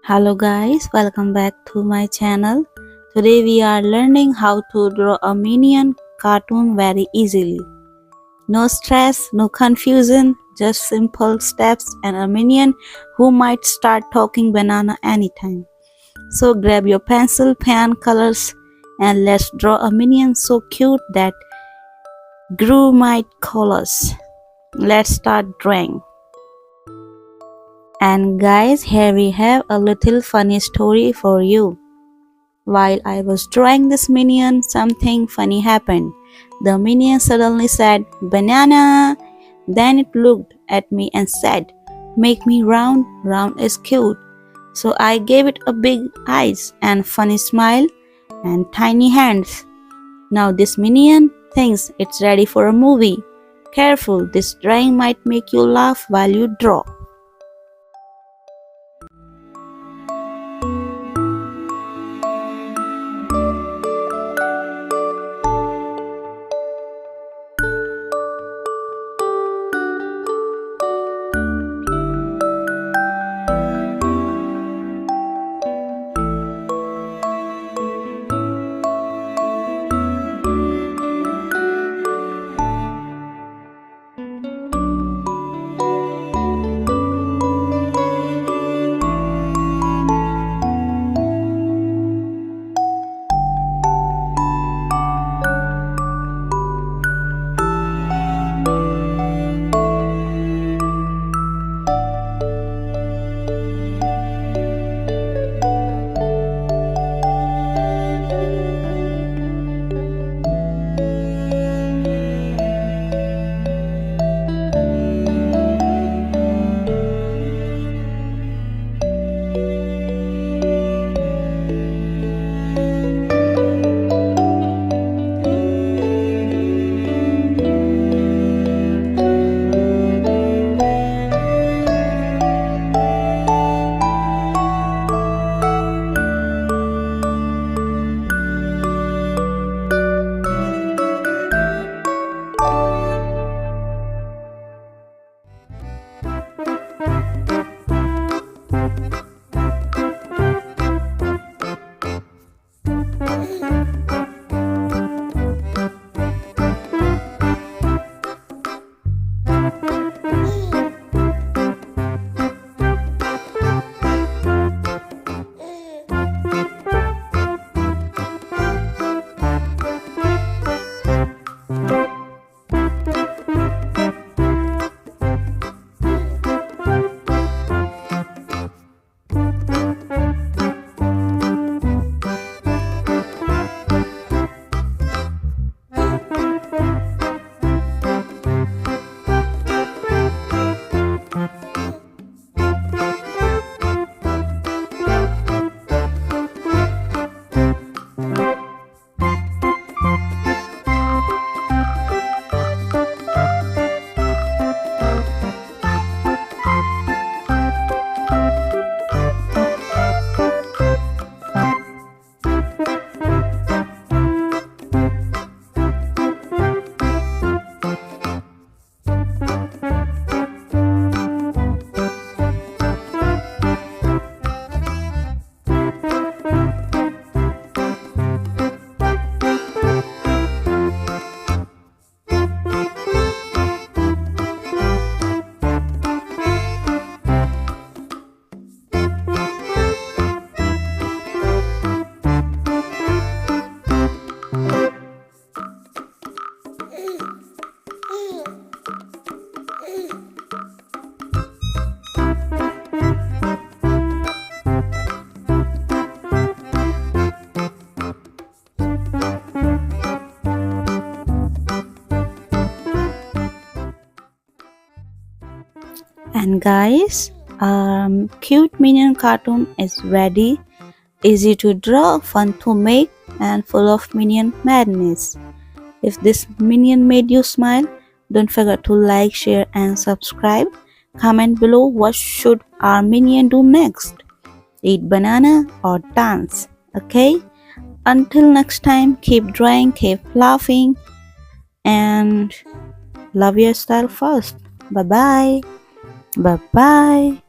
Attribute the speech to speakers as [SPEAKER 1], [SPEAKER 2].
[SPEAKER 1] Hello guys, welcome back to my channel. Today we are learning how to draw a Minion cartoon very easily. No stress, no confusion, just simple steps and a Minion who might start talking banana anytime. So grab your pencil, pen, colors and let's draw a Minion so cute that Gru might call us. Let's start drawing. And guys, here we have a little funny story for you. While I was drawing this minion, something funny happened. The minion suddenly said, "Banana!" Then it looked at me and said, "Make me round, round is cute." So I gave it a big eyes and funny smile and tiny hands. Now this minion thinks it's ready for a movie. Careful, this drawing might make you laugh while you draw. And guys, cute minion cartoon is ready. Easy to draw, fun to make, and full of minion madness. If this minion made you smile, don't forget to like, share, and subscribe. Comment below what should our minion do next. Eat banana or dance. Okay? Until next time, keep drawing, keep laughing, and love your style first. Bye bye. Bye bye.